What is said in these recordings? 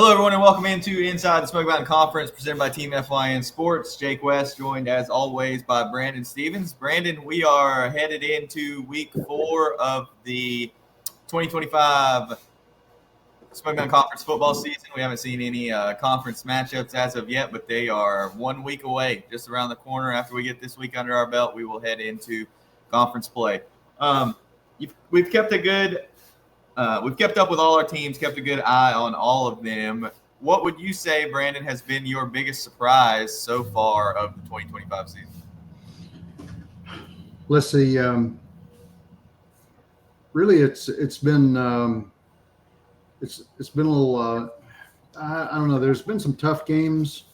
Hello, everyone, and welcome into Inside the Smoky Mountain Conference presented by Team FYN Sports. Jake West, joined as always by Brandon Stevens. Brandon, we are headed into week 4 of the 2025 Smoky Mountain Conference football season. We haven't seen any conference matchups as of yet, but they are 1 week away, just around the corner. After we get this week under our belt, we will head into conference play. We've kept up with all our teams, kept a good eye on all of them. What would you say, Brandon, has been your biggest surprise so far of the 2025 season? Let's see. Really, it's been a little. I don't know. There's been some tough games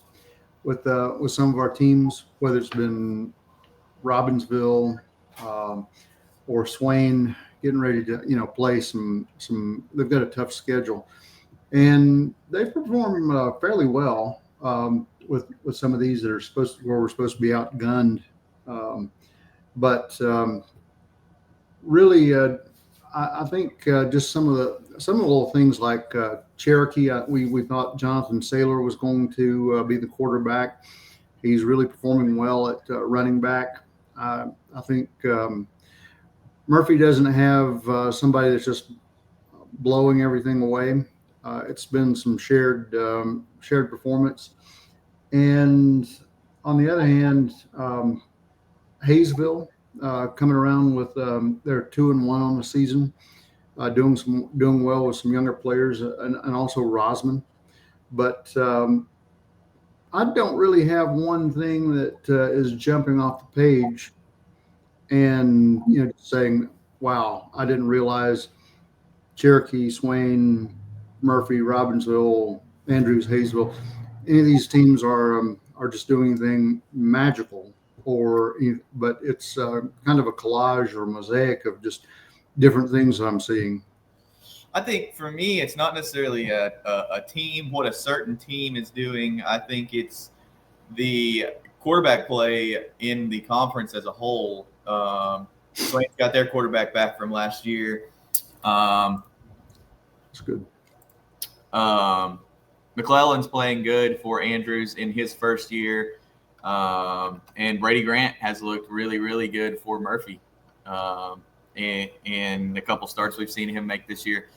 with some of our teams, whether it's been Robbinsville or Swain getting ready to play some. They've got a tough schedule, and they've performed fairly well with some of these that are where we're supposed to be outgunned. But really, I think just some of the little things like Cherokee. We thought Jonathan Saylor was going to be the quarterback. He's really performing well at running back. I think Murphy doesn't have somebody that's just blowing everything away. It's been some shared performance. And on the other hand, Hayesville coming around with they're 2-1 on the season, doing well with some younger players and also Rosman. But I don't really have one thing that is jumping off the page and saying, wow, I didn't realize Cherokee, Swain, Murphy, Robbinsville, Andrews, Hayesville, any of these teams are just doing anything magical, but it's kind of a collage or a mosaic of just different things that I'm seeing. I think for me, it's not necessarily a team, what a certain team is doing. I think it's the quarterback play in the conference as a whole. Swain's got their quarterback back from last year. That's good. McClellan's playing good for Andrews in his first year. And Brady Grant has looked really, really good for Murphy in the couple starts we've seen him make this year.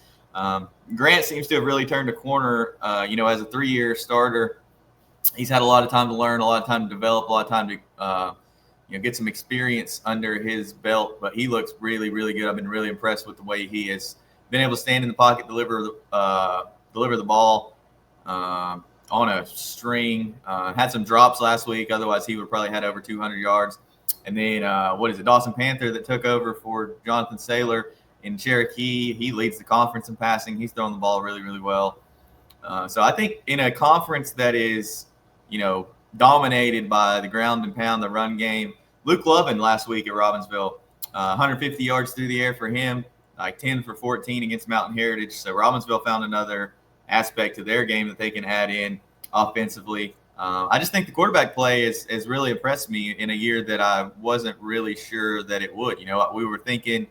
Grant seems to have really turned a corner, as a 3-year starter. He's had a lot of time to learn, a lot of time to develop, a lot of time to get some experience under his belt, but he looks really, really good. I've been really impressed with the way he has been able to stand in the pocket, deliver the ball on a string. Had some drops last week. Otherwise, he would have probably had over 200 yards. And then, Dawson Panther that took over for Jonathan Saylor in Cherokee. He leads the conference in passing. He's throwing the ball really, really well. So I think in a conference that is, dominated by the ground and pound, the run game, Luke Lovin last week at Robbinsville, 150 yards through the air for him, like 10 for 14 against Mountain Heritage. So Robbinsville found another aspect to their game that they can add in offensively. I just think the quarterback play has really impressed me in a year that I wasn't really sure that it would. We were thinking,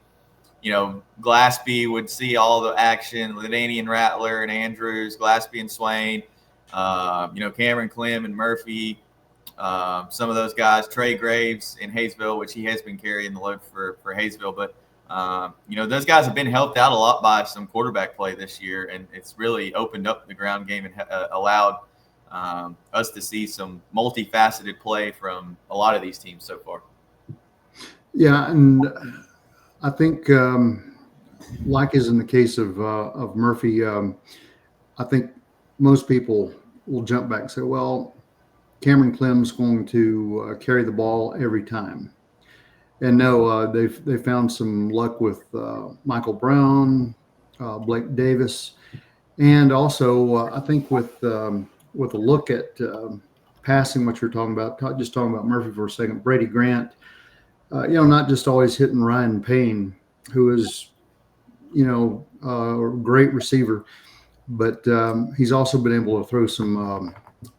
Glaspie would see all the action with Danny and Rattler and Andrews, Glaspie and Swain, Cameron Clem and Murphy, some of those guys, Trey Graves in Hayesville, which he has been carrying the load for Hayesville. But, those guys have been helped out a lot by some quarterback play this year, and it's really opened up the ground game and allowed us to see some multifaceted play from a lot of these teams so far. Yeah, and I think, like is in the case of Murphy, I think most people will jump back and say, well, Cameron Clem's going to carry the ball every time. And no, they've found some luck with Michael Brown, Blake Davis, and also I think with a look at passing, what you're talking about, just talking about Murphy for a second, Brady Grant, not just always hitting Ryan Payne, who is, a great receiver, but he's also been able to throw some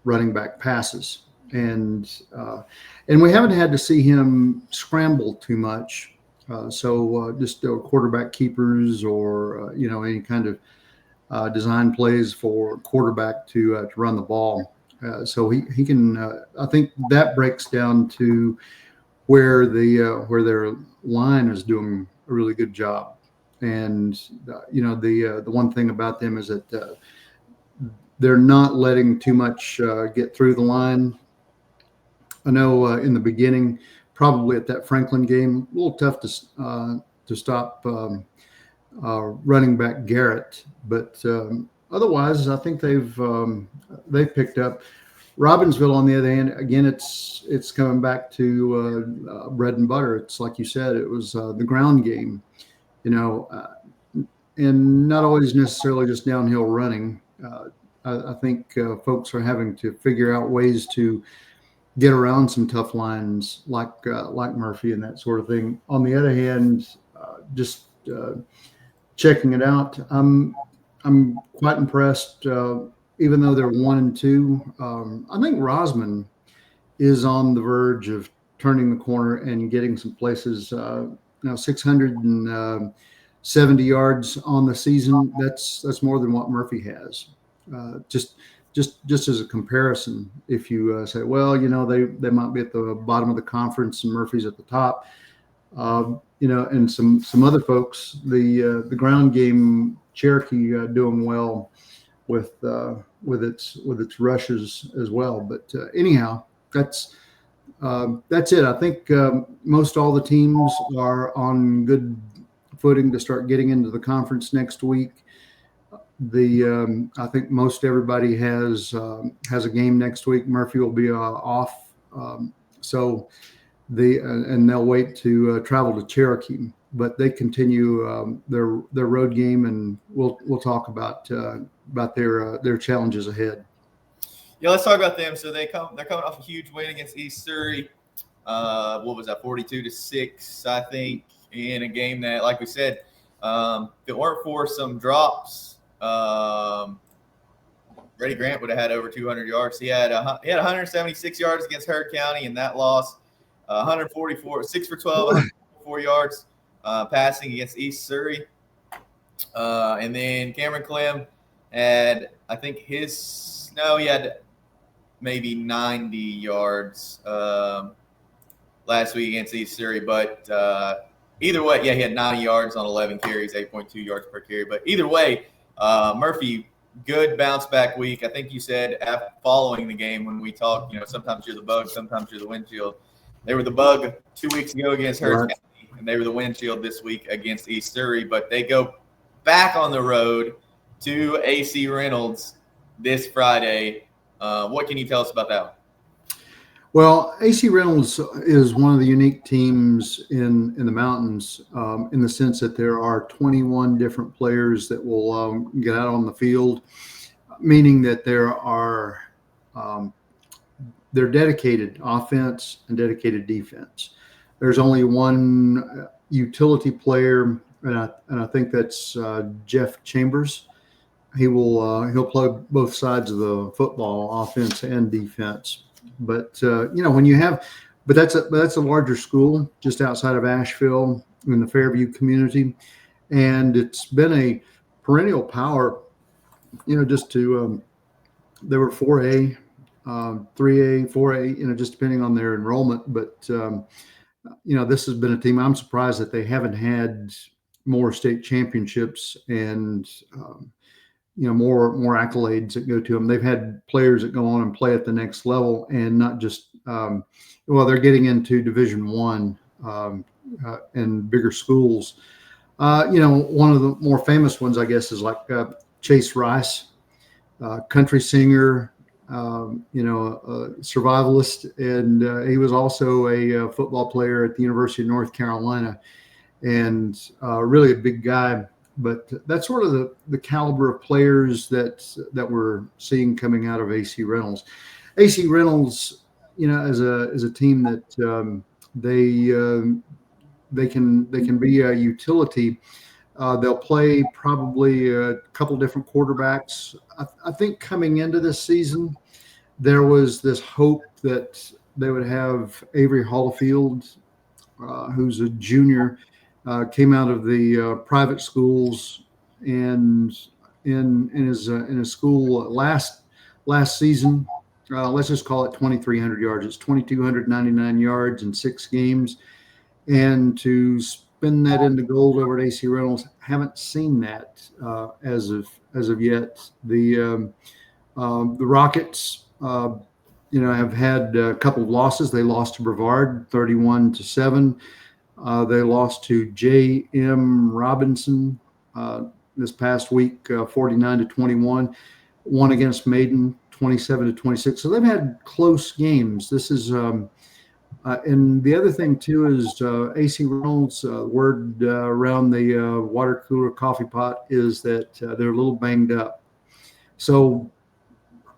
running back passes. And we haven't had to see him scramble too much. So just quarterback keepers or, any kind of design plays for quarterback to run the ball. So he can. I think that breaks down to where their line is doing a really good job. And the one thing about them is that they're not letting too much get through the line. I know in the beginning, probably at that Franklin game, a little tough to stop running back Garrett, but otherwise, I think they've picked up. Robbinsville, on the other hand, again, it's coming back to bread and butter. It's like you said, it was the ground game, and not always necessarily just downhill running. I think folks are having to figure out ways to get around some tough lines like Murphy and that sort of thing. On the other hand, just checking it out, I'm quite impressed. Even though they're 1-2, I think Rosman is on the verge of turning the corner and getting some places. 670 yards on the season. That's more than what Murphy has. Just as a comparison, if you say, well, they might be at the bottom of the conference and Murphy's at the top, and some other folks, the ground game, Cherokee doing well with its rushes as well. But anyhow, that's it. I think most all the teams are on good footing to start getting into the conference next week. I think most everybody has a game next week. Murphy will be off, so and they'll wait to travel to Cherokee. But they continue their road game, and we'll talk about their challenges ahead. Yeah, let's talk about them. So they're coming off a huge win against East Surrey. What was that, 42-6, I think, in a game that, like we said, if it weren't for some drops, Reddy Grant would have had over 200 yards. He had 176 yards against Heard County in that loss. 144, 6 for 12, 144 yards passing against East Surrey. And then Cameron Clem had, I think he had maybe 90 yards last week against East Surrey. But either way, he had 90 yards on 11 carries, 8.2 yards per carry. But either way, Murphy, good bounce back week. I think you said following the game when we talked, sometimes you're the bug, sometimes you're the windshield. They were the bug 2 weeks ago against Heard County, and they were the windshield this week against East Surrey. But they go back on the road to AC Reynolds this Friday. What can you tell us about that one? Well, AC Reynolds is one of the unique teams in the mountains in the sense that there are 21 different players that will get out on the field, meaning that they're dedicated offense and dedicated defense. There's only one utility player, and I think that's Jeff Chambers. He'll play both sides of the football, offense and defense. But that's a larger school just outside of Asheville in the Fairview community, and it's been a perennial power. They were 4A, 3A, 4A, just depending on their enrollment. But this has been a team. I'm surprised that they haven't had more state championships and more accolades that go to them. They've had players that go on and play at the next level, and not just they're getting into Division I and bigger schools. One of the more famous ones, I guess, is like Chase Rice, country singer, a survivalist, and he was also a football player at the University of North Carolina, and really a big guy. But that's sort of the caliber of players that we're seeing coming out of AC Reynolds. AC Reynolds, as a team that they can be a utility. They'll play probably a couple different quarterbacks. I think coming into this season, there was this hope that they would have Avery Hollifield, who's a junior. Came out of the private schools and in his school last season. Let's just call it 2,300 yards. It's 2,299 yards in 6 games, and to spin that into gold over at AC Reynolds, haven't seen that as of yet. The Rockets, have had a couple of losses. They lost to Brevard, 31-7. They lost to J.M. Robinson this past week, 49-21. One against Maiden, 27-26. So they've had close games. This is, and the other thing too is AC Reynolds. Word around the water cooler coffee pot is that they're a little banged up. So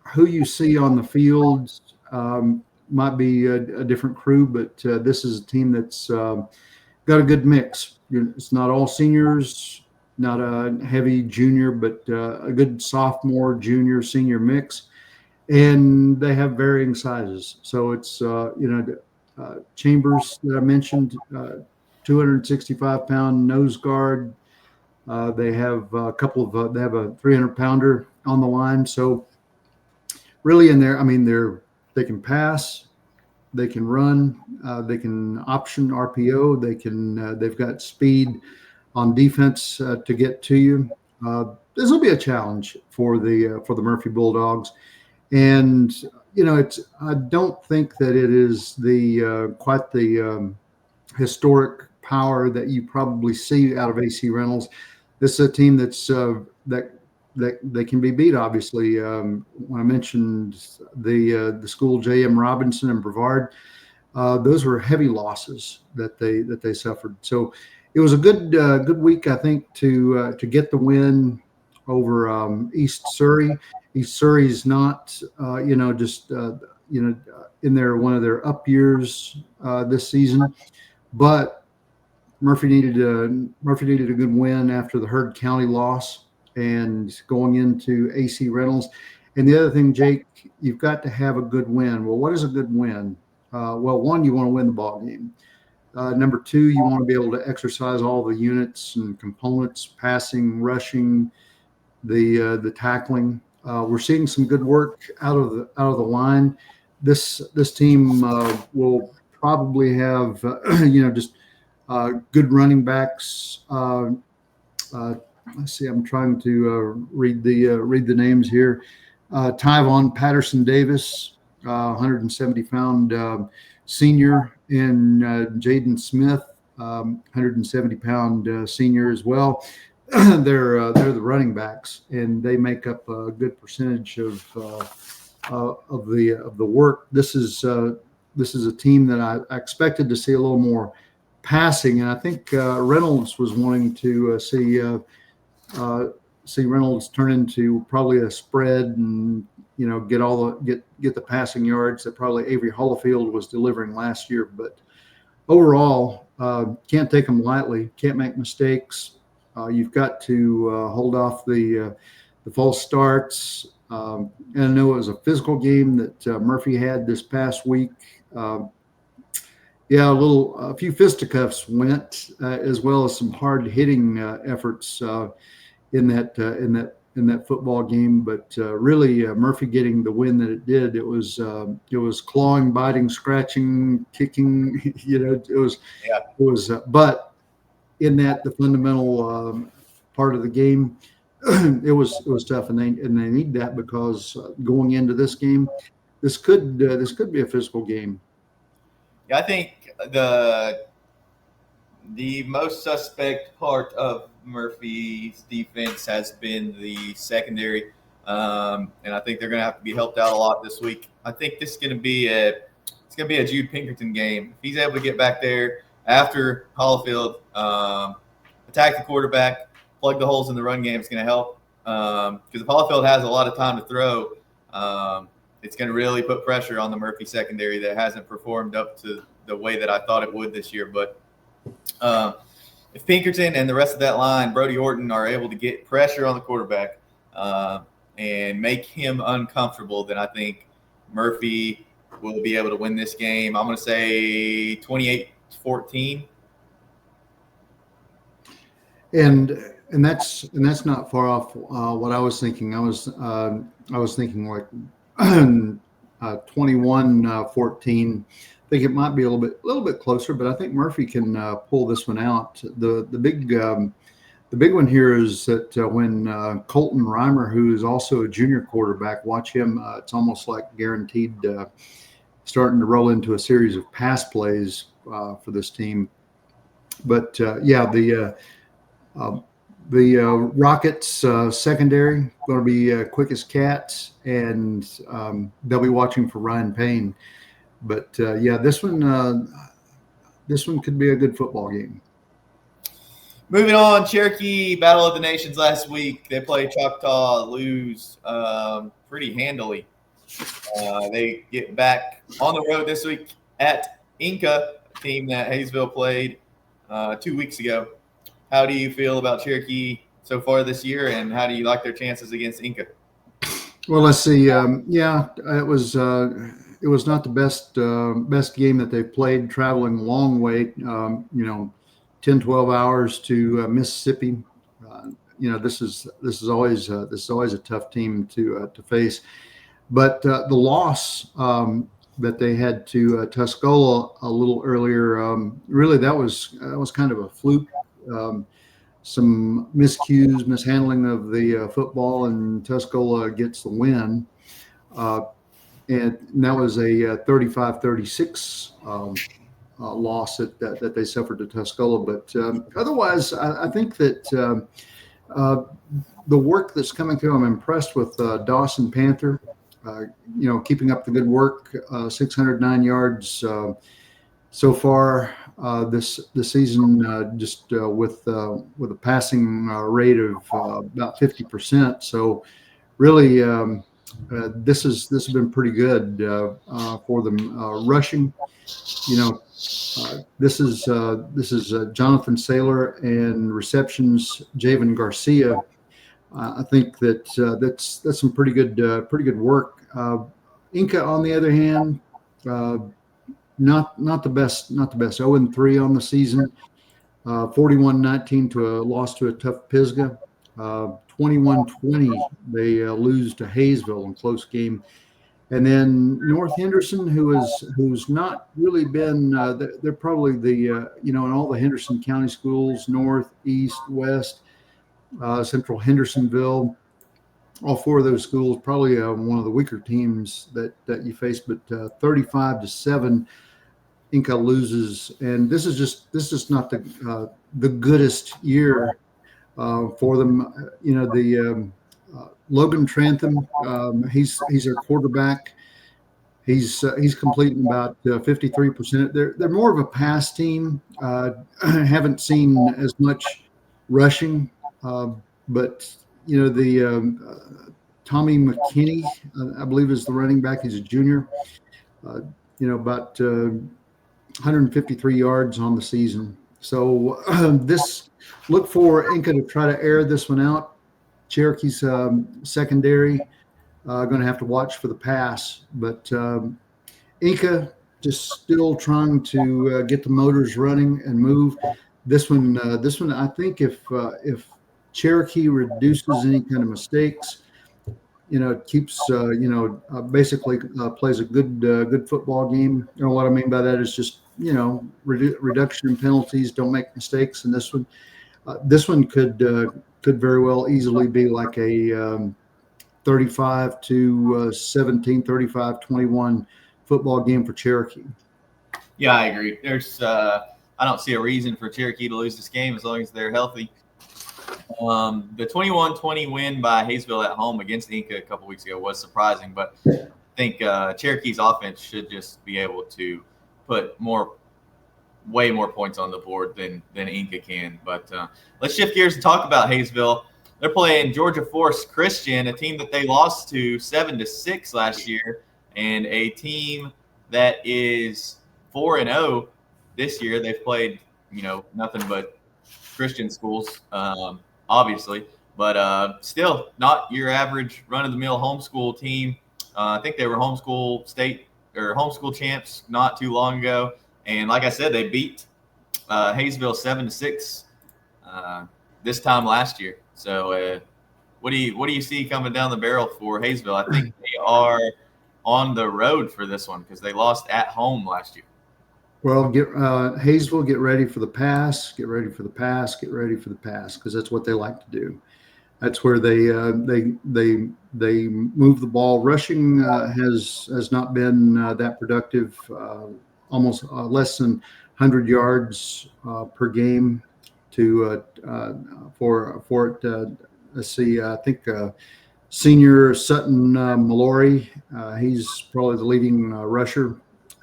who you see on the field might be a different crew, but this is a team that's got a good mix. It's not all seniors, not a heavy junior, but a good sophomore, junior, senior mix. And they have varying sizes. So it's, Chambers that I mentioned, 265-pound nose guard. They have a couple of, they have a 300-pounder on the line. So really in there, I mean, they can pass, they can run, they can option RPO, they've got speed on defense to get to you. This will be a challenge for the Murphy Bulldogs, and I don't think that it is the quite the historic power that you probably see out of AC Reynolds. This is a team that's that they can be beat. Obviously, when I mentioned the school J.M. Robinson and Brevard, those were heavy losses that they suffered. So it was a good week, I think, to get the win over East Surrey. East Surrey's not just in one of their up years this season, but Murphy needed a good win after the Heard County loss and going into AC Reynolds. And the other thing, Jake, you've got to have a good win. Well, what is a good win? Well, one, you want to win the ball game. Number two, you want to be able to exercise all the units and components, passing, rushing, the tackling. We're seeing some good work out of the line. This team will probably have just good running backs. Let's see. I'm trying to read the names here. Tyvon Patterson Davis, 170-pound senior, and Jaden Smith, 170-pound senior as well. They're the running backs, and they make up a good percentage of the work. This is a team that I expected to see a little more passing, and I think Reynolds was wanting to see Reynolds turn into probably a spread and get the passing yards that probably Avery Hollifield was delivering last year. But overall, can't take them lightly. Can't make mistakes. You've got to hold off the false starts. And I know it was a physical game that Murphy had this past week. A few fisticuffs went, as well as some hard hitting efforts in that football game. But really, Murphy getting the win that it did, it was clawing, biting, scratching, kicking. It was. But in the fundamental part of the game, it was tough, and they need that because going into this game, this could be a physical game. Yeah, I think the most suspect part of Murphy's defense has been the secondary, and I think they're going to have to be helped out a lot this week. I think this is going to be a Jude Pinkerton game. If he's able to get back there after Hollifield, attack the quarterback, plug the holes in the run game, it's going to help. Because if Hollifield has a lot of time to throw, it's going to really put pressure on the Murphy secondary that hasn't performed up to the way that I thought it would this year. But if Pinkerton and the rest of that line, Brody Orton, are able to get pressure on the quarterback and make him uncomfortable, then I think Murphy will be able to win this game. I'm going to say 28-14. And and that's not far off what I was thinking. I was thinking like 21-14. I think it might be a little bit closer, but I think Murphy can pull this one out. The big one here is that when Colton Reimer, who is also a junior quarterback, watch him. It's almost like guaranteed starting to roll into a series of pass plays for this team. But the Rockets secondary going to be quick as cats, and they'll be watching for Ryan Payne. But this one could be a good football game. Moving on, Cherokee Battle of the Nations last week. They played Choctaw, lose pretty handily. They get back on the road this week at Inca, a team that Hayesville played 2 weeks ago. How do you feel about Cherokee so far this year, and how do you like their chances against Inca? Well, let's see. It was not the best game that they've played, traveling a long way, 10, 12 hours to Mississippi. This is always a tough team to face. But the loss that they had to Tuscola a little earlier, really that was kind of a fluke. Some miscues, mishandling of the football, and Tuscola gets the win. And that was a 35-36 loss that they suffered to Tuscola. But otherwise, I think that the work that's coming through, I'm impressed with Dawson Panther. Keeping up the good work, 609 yards so far this season, just with a passing rate of about 50%. So really, this has been pretty good for them. Rushing, this is Jonathan Saylor, and receptions Javen Garcia. I think that's some pretty good work. Inca, on the other hand, not the best. 0-3 on the season. 41-19 to a loss to a tough Pisgah. 21-20 they lose to Hayesville in close game. And then North Henderson, who's not really been. They're probably in all the Henderson County schools, north, east, west. Central Hendersonville, all four of those schools, probably one of the weaker teams that you face. But 35-7, Inca loses, and this is just not the goodest year for them. Logan Trantham, he's their quarterback. He's completing about 53%. They're more of a pass team. Haven't seen as much rushing. But Tommy McKinney, I believe, is the running back. He's a junior. About 153 yards on the season. So look for Inca to try to air this one out. Cherokee's secondary going to have to watch for the pass, but Inca just still trying to get the motors running and move. This one, I think if Cherokee reduces any kind of mistakes, keeps basically plays a good football game. What I mean by that is just reduction in penalties, don't make mistakes. And this one could very well easily be like a 35-17, 35-21 football game for Cherokee. Yeah, I agree. I don't see a reason for Cherokee to lose this game as long as they're healthy. The 21-20 win by Hayesville at home against Inca a couple weeks ago was surprising, but I think Cherokee's offense should just be able to put way more points on the board than Inca can. But let's shift gears and talk about Hayesville. They're playing Georgia Force Christian, a team that they lost to 7-6 last year, and a team that is 4-0 this year. They've played nothing but Christian schools, obviously, but still not your average run-of-the-mill homeschool team. I think they were homeschool state or homeschool champs not too long ago, and like I said, they beat Hayesville 7-6. this time last year. So what do you see coming down the barrel for Hayesville? I think they are on the road for this one because they lost at home last year. Well, Hayesville, get ready for the pass, get ready for the pass, get ready for the pass, because that's what they like to do. That's where they move the ball. Rushing has not been that productive. Almost less than 100 yards per game for it. Let's see. I think senior Sutton Mallory. He's probably the leading rusher.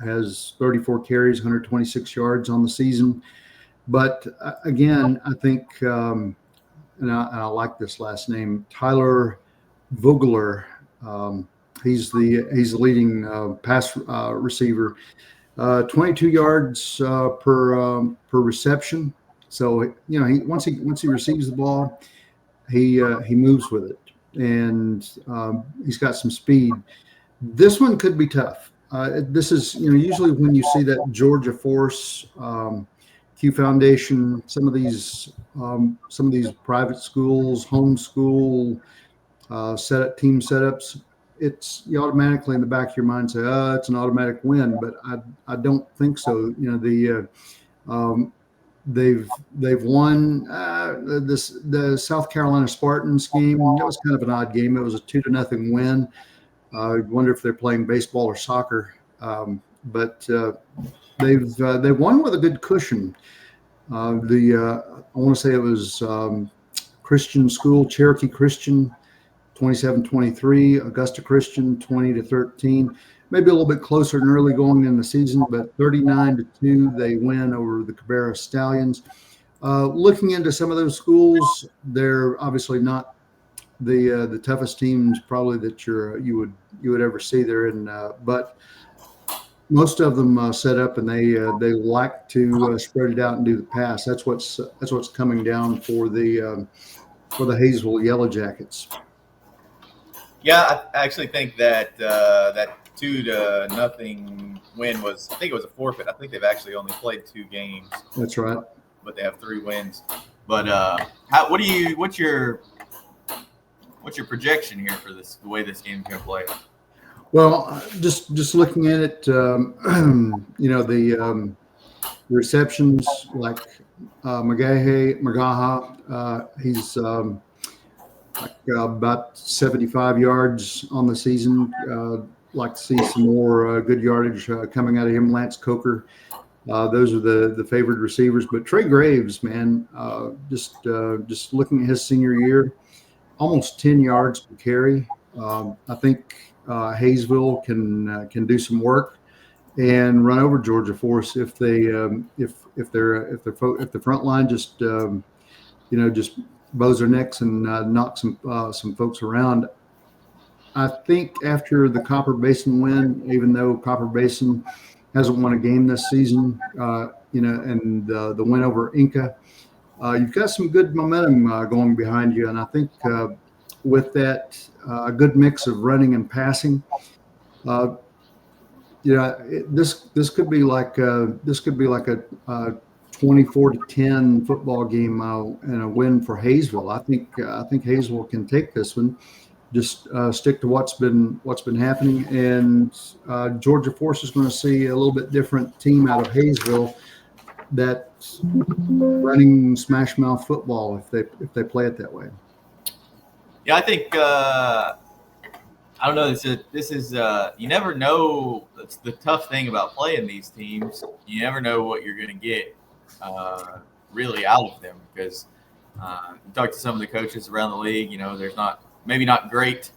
Has 34 carries, 126 yards on the season. But again, I think. And I like this last name, Tyler Vogler. He's the leading pass receiver, 22 yards per reception. So once he receives the ball, he moves with it, and he's got some speed. This one could be tough. This is usually when you see that Georgia force. Q Foundation, some of these private schools, homeschool team setups, you automatically in the back of your mind say, "Oh, it's an automatic win," but I don't think so. They've won the South Carolina Spartans game. That was kind of an odd game. It was a 2-0 win. I wonder if they're playing baseball or soccer, but. They've won with a good cushion. I want to say it was Christian School, Cherokee Christian, 27-23, Augusta Christian, 20-13. Maybe a little bit closer than early going in the season, but 39-2 they win over the Cabrera Stallions. Looking into some of those schools, they're obviously not the toughest teams probably that you would ever see there, but. Most of them set up, and they like to spread it out and do the pass. That's what's coming down for the Hayesville Yellow Jackets. Yeah, I actually think that that 2-0 win was. I think it was a forfeit. I think they've actually only played 2 games. That's right. But they have 3 wins. But what's your projection here for the way this game's going to play? Well, just looking at it, the receptions like Magaha, he's about 75 yards on the season. Like to see some more good yardage coming out of him. Lance Coker, those are the favored receivers. But Trey Graves, man, just looking at his senior year, almost 10 yards per carry. I think. Hayesville can do some work and run over Georgia Force if the front line just bows their necks and knock some folks around. I think after the Copper Basin win, even though Copper Basin hasn't won a game this season, and the win over Inca, you've got some good momentum going behind you, and I think. With that, a good mix of running and passing. This could be like a 24-10 football game and a win for Hayesville. I think Hayesville can take this one. Just stick to what's been happening, and Georgia Force is going to see a little bit different team out of Hayesville. That's running smash mouth football if they play it that way. Yeah, I think I don't know. This is you never know. That's the tough thing about playing these teams. You never know what you're going to get really out of them because you talk to some of the coaches around the league. There's maybe not great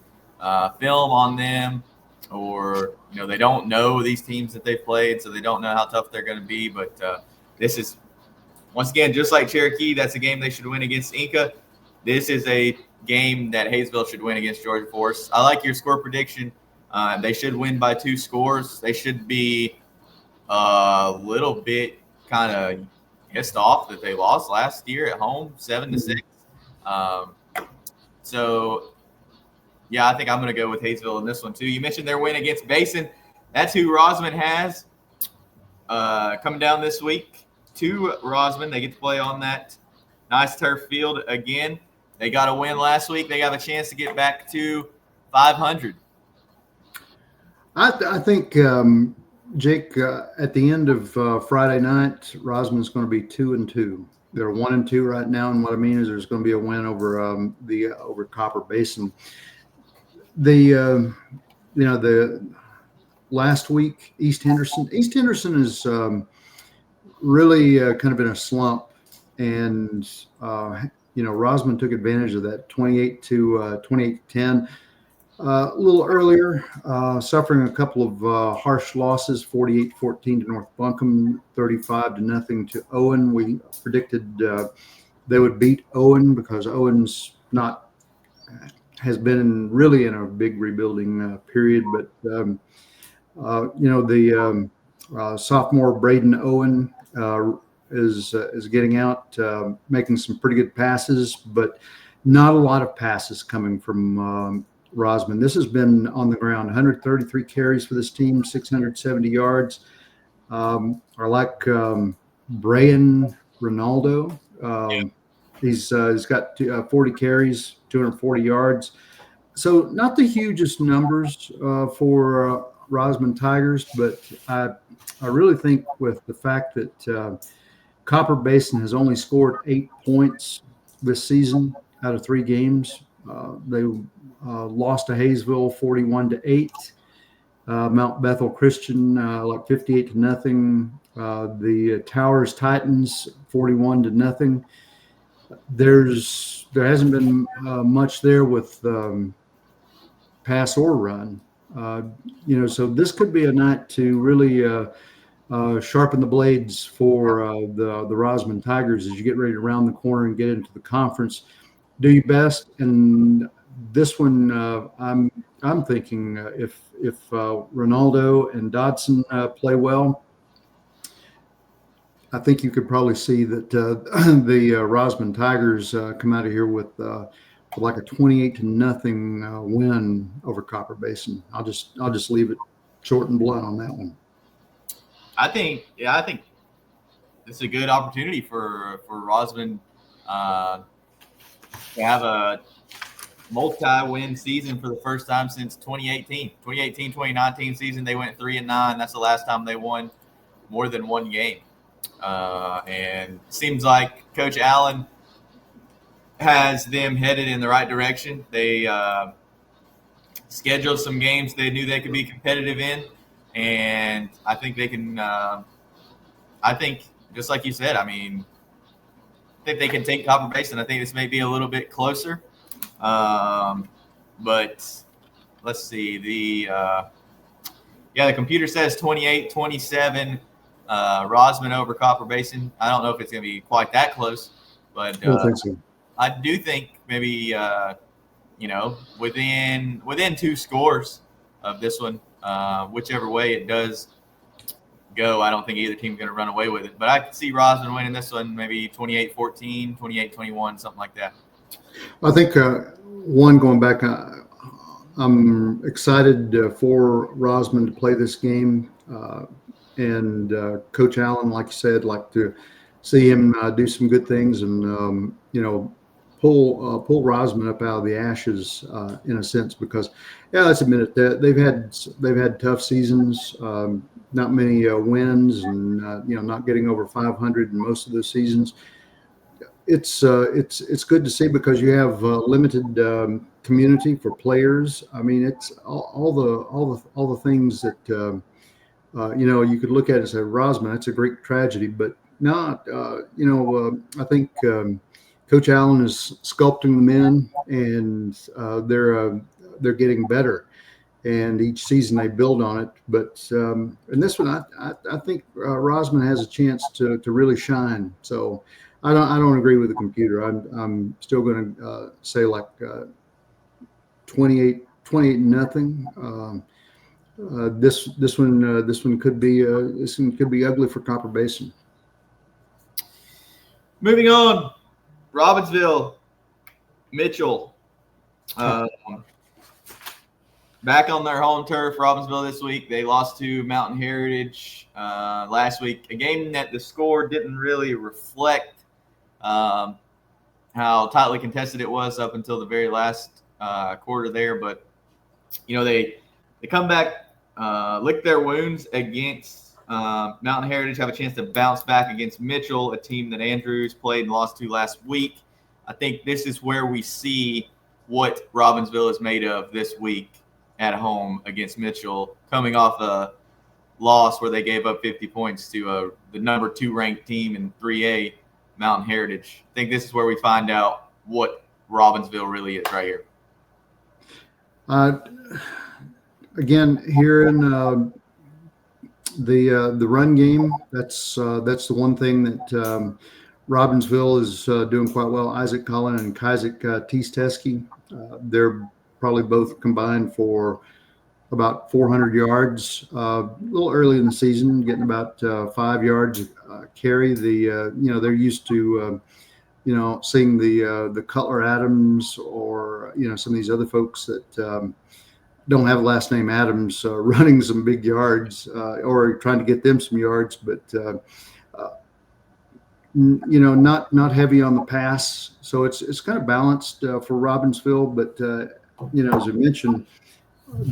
film on them, or they don't know these teams that they've played, so they don't know how tough they're going to be. But this is once again just like Cherokee. That's a game they should win against Inca. This is a game that Hayesville should win against Georgia Force. I like your score prediction. They should win by 2 scores. They should be a little bit kind of pissed off that they lost last year at home, 7-6. So, yeah, I think I'm going to go with Hayesville in this one too. You mentioned their win against Basin. That's who Rosman has coming down this week. To Rosman, they get to play on that nice turf field again. They got a win last week. They have a chance to get back to 500. I think, Jake, at the end of Friday night, Rosman's going to be 2-2. They're 1-2 right now, and what I mean is there's going to be a win over over Copper Basin. The last week, East Henderson is really kind of in a slump, and Rosman took advantage of that 28-10. A little earlier, suffering a couple of harsh losses, 48-14 to North Buncombe, 35-0 to Owen. We predicted they would beat Owen because Owen's has been really in a big rebuilding period. But the sophomore Braden Owen is getting out, making some pretty good passes, but not a lot of passes coming from Rosman. This has been on the ground, 133 carries for this team, 670 yards. I like Brian Ronaldo. He's got 40 carries, 240 yards. So not the hugest numbers for Rosman Tigers, but I really think with the fact that Copper Basin has only scored 8 points this season out of 3 games. They lost to Hayesville 41-8. Mount Bethel Christian 58-0. The Towers Titans 41-0. There hasn't been much there with pass or run. So this could be a night to really sharpen the blades for the Rosman Tigers as you get ready to round the corner and get into the conference. Do your best, and this one I'm thinking if Ronaldo and Dodson play well, I think you could probably see that the Rosman Tigers come out of here with like a 28-0 win over Copper Basin. I'll just leave it short and blunt on that one. I think it's a good opportunity for Rosman to have a multi-win season for the first time since 2018. 2018-2019 season, they went 3-9. That's the last time they won more than one game. And it seems like Coach Allen has them headed in the right direction. They scheduled some games they knew they could be competitive in, and I think they can. I think, just like you said, I think they can take Copper Basin. I think this may be a little bit closer, but let's see. The computer says 28-27. Rosman over Copper Basin. I don't know if it's going to be quite that close, but I don't think so. I do think maybe within 2 scores of this one, whichever way it does go, I don't think either team's going to run away with it. But I could see Rosman winning this one, maybe 28-14, 28-21, something like that. I think going back, I'm excited for Rosman to play this game. And Coach Allen, like you said, like to see him do some good things and pull Rosman up out of the ashes in a sense, because let's admit it, that they've had tough seasons, not many wins, and not getting over 500 in most of those seasons. It's good to see because you have limited community for players. I mean, it's all the things that. You could look at it and say, Rosman, that's a great tragedy, but not, I think Coach Allen is sculpting them in, and they're getting better, and each season they build on it. But in this one, I think Rosman has a chance to really shine. So I don't agree with the computer. I'm still going to say like 28-0. This one could be ugly for Copper Basin. Moving on, Robbinsville, Mitchell, back on their home turf. Robbinsville this week, they lost to Mountain Heritage last week. A game that the score didn't really reflect how tightly contested it was up until the very last quarter there. But they come back, lick their wounds against Mountain Heritage, have a chance to bounce back against Mitchell, a team that Andrews played and lost to last week. I think this is where we see what Robbinsville is made of this week at home against Mitchell, coming off a loss where they gave up 50 points to the number 2 ranked team in 3A, Mountain Heritage. I think this is where we find out what Robbinsville really is right here. Again, here in the run game, that's the one thing that Robbinsville is doing quite well. Isaac Cullen and Isaac Teesteski, they're probably both combined for about 400 yards. A little early in the season, getting about 5 yards carry. They're used to seeing the Cutler Adams or some of these other folks that don't have a last name Adams running some big yards or trying to get them some yards, but not heavy on the pass. So it's kind of balanced for Robbinsville. But as I mentioned, a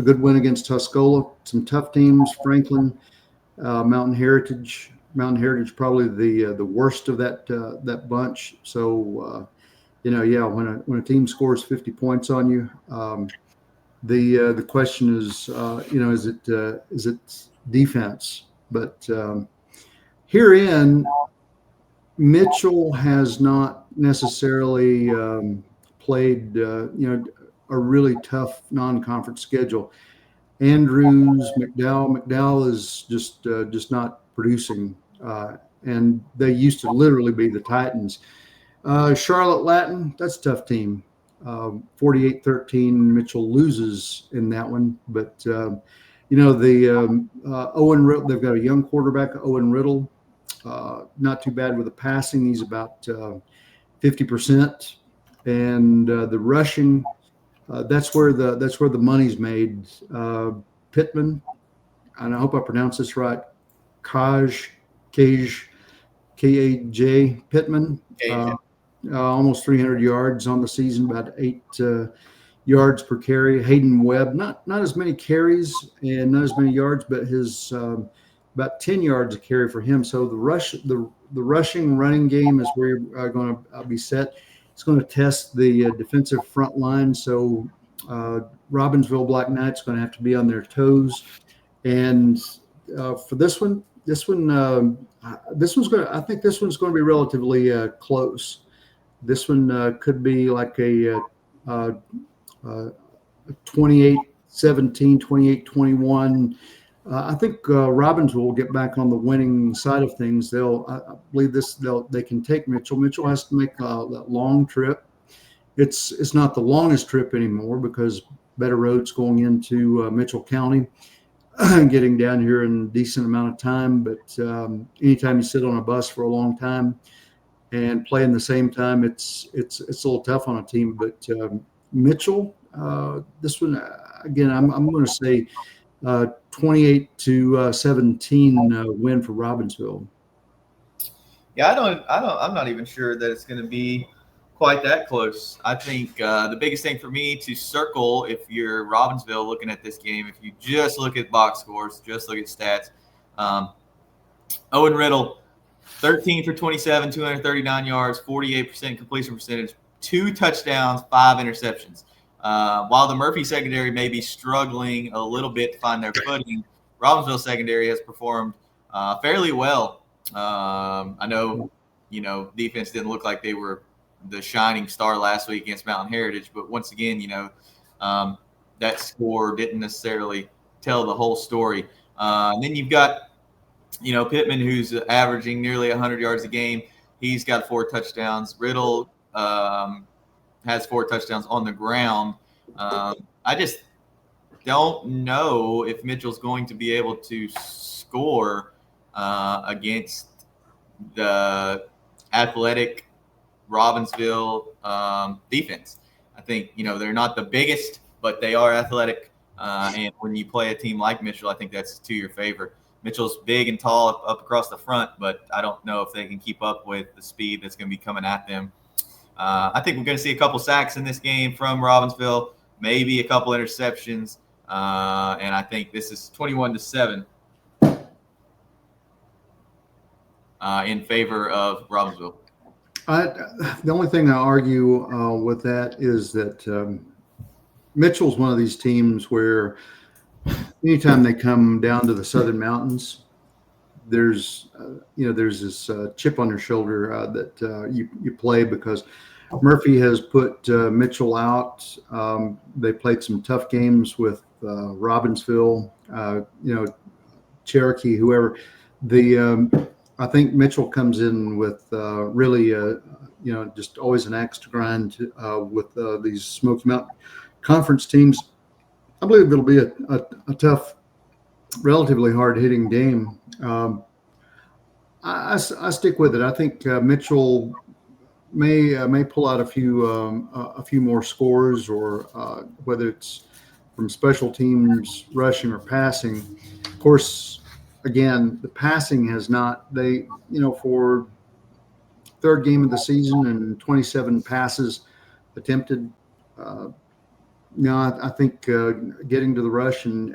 good win against Tuscola, some tough teams, Franklin, Mountain Heritage. Mountain Heritage probably the worst of that bunch. So when a team scores 50 points on you, the question is is it defense? But herein, Mitchell has not necessarily played a really tough non-conference schedule. Andrews, McDowell is just not producing, and they used to literally be the Titans. Charlotte Latin, that's a tough team. 48-13, Mitchell loses in that one. But, Owen Riddle, they've got a young quarterback, Owen Riddle, not too bad with the passing. He's about 50%. And the rushing, that's where the money's made. Pittman, and I hope I pronounce this right, Kaj, K-A-J, Pittman. Almost 300 yards on the season, about 8 yards per carry. Hayden Webb, not as many carries and not as many yards, but his about 10 yards a carry for him. So the rushing running game is where you're going to be set. It's going to test the defensive front line. So Robbinsville Black Knight's going to have to be on their toes. And for this one, I think this one's going to be relatively close. This one could be like a 28-17, 28-21. I think Robbinsville will get back on the winning side of things. I believe they can take Mitchell. Mitchell has to make that long trip. It's not the longest trip anymore because better roads going into Mitchell County, getting down here in a decent amount of time. But anytime you sit on a bus for a long time and play in the same time, it's a little tough on a team. But Mitchell, this one again, I'm going to say 28-17 win for Robbinsville. Yeah, I'm not even sure that it's going to be quite that close. I think the biggest thing for me to circle, if you're Robbinsville looking at this game, if you just look at box scores, just look at stats, Owen Riddle, 13 for 27, 239 yards, 48% completion percentage, 2 touchdowns, 5 interceptions. While the Murphy secondary may be struggling a little bit to find their footing, Robbinsville secondary has performed fairly well. I know, defense didn't look like they were the shining star last week against Mountain Heritage, but once again, that score didn't necessarily tell the whole story. And then you've got, Pittman, who's averaging nearly 100 yards a game. He's got 4 touchdowns. Riddle has 4 touchdowns on the ground. I just don't know if Mitchell's going to be able to score against the athletic Robbinsville defense. I think, they're not the biggest, but they are athletic. And when you play a team like Mitchell, I think that's to your favor. Mitchell's big and tall up across the front, but I don't know if they can keep up with the speed that's going to be coming at them. I think we're going to see a couple sacks in this game from Robbinsville, maybe a couple interceptions, and I think this is 21-7 in favor of Robbinsville. The only thing I argue with that is that Mitchell's one of these teams where anytime they come down to the Southern Mountains, there's this chip on your shoulder that you play because Murphy has put Mitchell out. They played some tough games with Robbinsville, Cherokee, whoever. I think Mitchell comes in with really, just always an axe to grind with these Smoky Mountain Conference teams. I believe it'll be a tough, relatively hard-hitting game. I stick with it. I think Mitchell may pull out a few more scores, or whether it's from special teams, rushing or passing. Of course, again, the passing has not. For third game of the season and 27 passes attempted. I think getting to the rush, and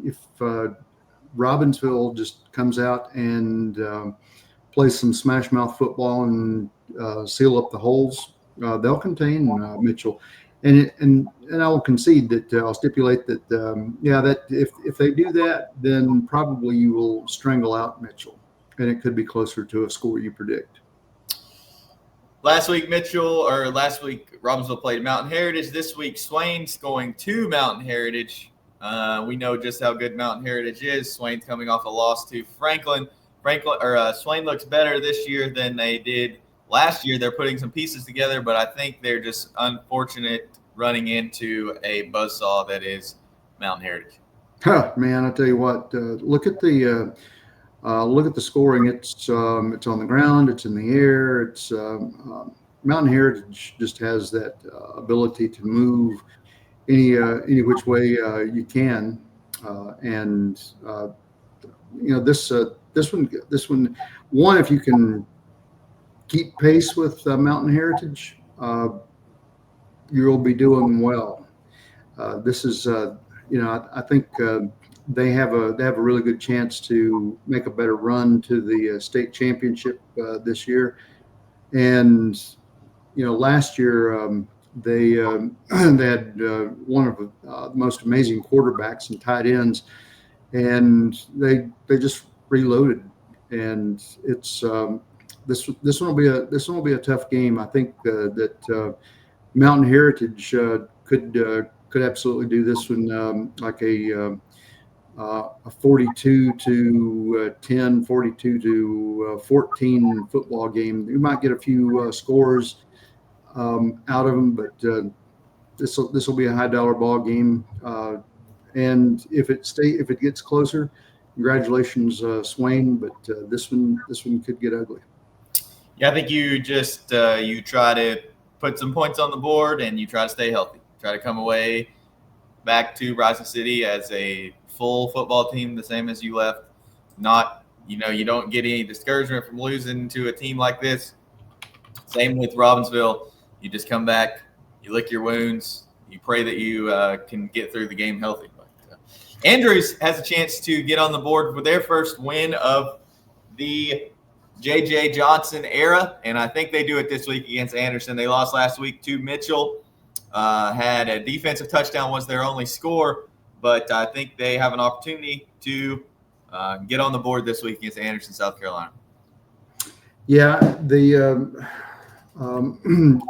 if Robbinsville just comes out and plays some smash mouth football and seal up the holes, they'll contain Mitchell. And I will concede that I'll stipulate that that if they do that, then probably you will strangle out Mitchell, and it could be closer to a score you predict. Last week Robbinsville played Mountain Heritage. This week Swain's going to Mountain Heritage. We know just how good Mountain Heritage is. Swain's coming off a loss to Franklin. Swain looks better this year than they did last year. They're putting some pieces together, but I think they're just unfortunate running into a buzzsaw that is Mountain Heritage. Man, I tell you what, look at the scoring. It's on the ground, it's in the air. It's Mountain Heritage just has that ability to move any which way you can, this one, if you can keep pace with Mountain Heritage, you'll be doing well. This is I think they have a really good chance to make a better run to the state championship this year. And last year they had one of the most amazing quarterbacks and tight ends, and they just reloaded. And it's this one will be a tough game. I think that Mountain Heritage could absolutely do this one like a 42-10, 42-14 football game. You might get a few scores out of them, but this will be a high dollar ball game. And if it gets closer, congratulations, Swain. But this one could get ugly. Yeah, I think you just you try to put some points on the board and you try to stay healthy. Try to come away back to Rising City as a full football team, the same as you left. Not, you don't get any discouragement from losing to a team like this. Same with Robbinsville. You just come back, you lick your wounds, you pray that you can get through the game healthy. But Andrews has a chance to get on the board for their first win of the J.J. Johnson era, and I think they do it this week against Anderson. They lost last week to Mitchell. Had a defensive touchdown was their only score, but I think they have an opportunity to get on the board this week against Anderson, South Carolina. Yeah,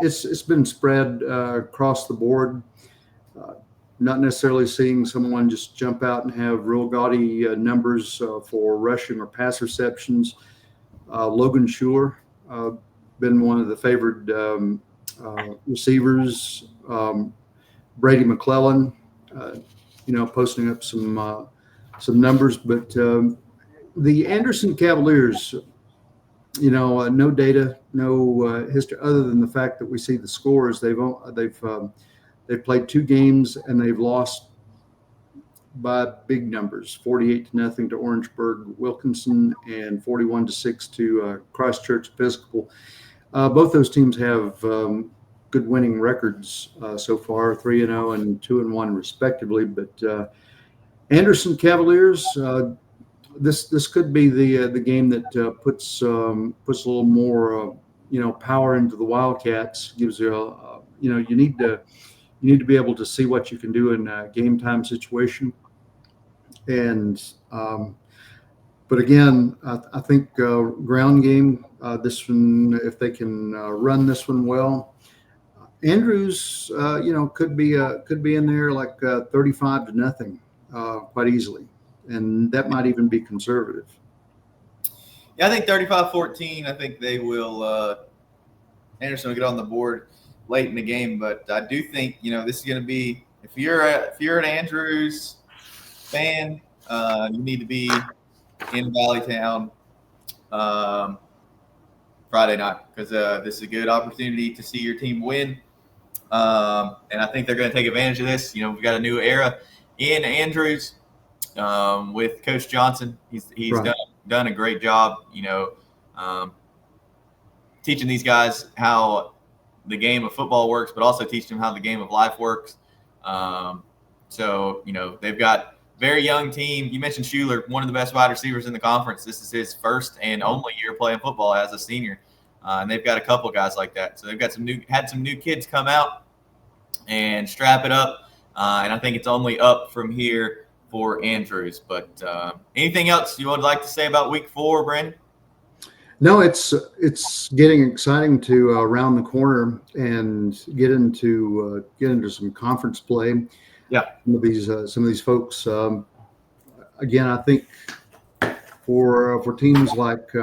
it's been spread across the board. Not necessarily seeing someone just jump out and have real gaudy numbers for rushing or pass receptions. Logan Schuler, been one of the favored receivers. Brady McClellan, posting up some numbers, but the Anderson Cavaliers, no data, no history other than the fact that we see the scores. They've played 2 games and they've lost by big numbers, 48-0 to Orangeburg Wilkinson and 41-6 to Christchurch Episcopal. Both those teams have good winning records so far, 3-0 and 2-1 respectively. But Anderson Cavaliers, this could be the game that puts a little more power into the Wildcats. Gives you you need to be able to see what you can do in a game time situation. And but again, I think ground game. This one, if they can run this one well, Andrews, could be in there like 35-0, quite easily, and that might even be conservative. Yeah, I think 35-14. I think they will. Anderson will get on the board late in the game, but I do think this is going to be. If you're an Andrews fan, you need to be in Valleytown Friday night because this is a good opportunity to see your team win. And I think they're going to take advantage of this. We've got a new era in Andrews with Coach Johnson. He's right. done a great job, teaching these guys how the game of football works, but also teaching them how the game of life works. So they've got very young team. You mentioned Schuler, one of the best wide receivers in the conference. This is his first and only year playing football as a senior. And they've got a couple guys like that. So they've got had some new kids come out and strap it up. And I think it's only up from here for Andrews. But anything else you would like to say about week 4, Brandon? No, it's getting exciting to round the corner and get into some conference play. Yeah, some of these folks. Again, I think for teams like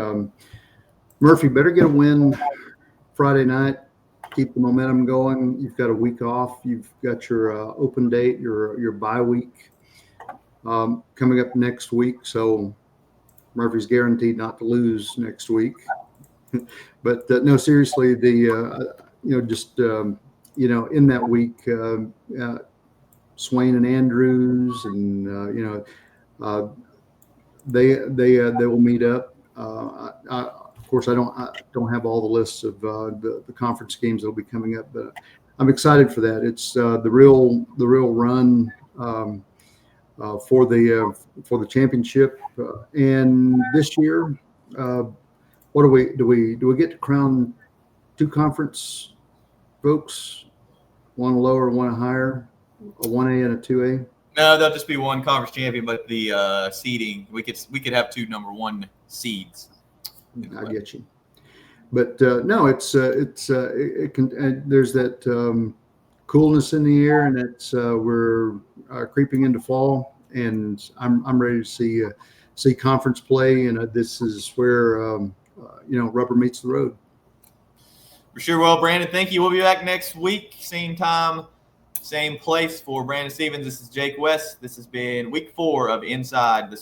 Murphy, better get a win Friday night. Keep the momentum going. You've got a week off. You've got your open date, your bye week coming up next week. So Murphy's guaranteed not to lose next week. But no, seriously, in that week, Swain and Andrews, and they will meet up. Of course, I don't have all the lists of the conference games that will be coming up, but I'm excited for that. It's the real run for the championship. And this year, what do we get to crown 2 conference folks, one lower, one higher, a 1A and a 2A? No, there'll just be one conference champion, but the seeding we could have 2 number 1 seeds. I get you, but no, it can. There's that coolness in the air, and it's we're creeping into fall, and I'm ready to see conference play, and this is where rubber meets the road. For sure. Well, Brandon, thank you. We'll be back next week, same time, same place. For Brandon Stevens, this is Jake West. This has been week 4 of Inside the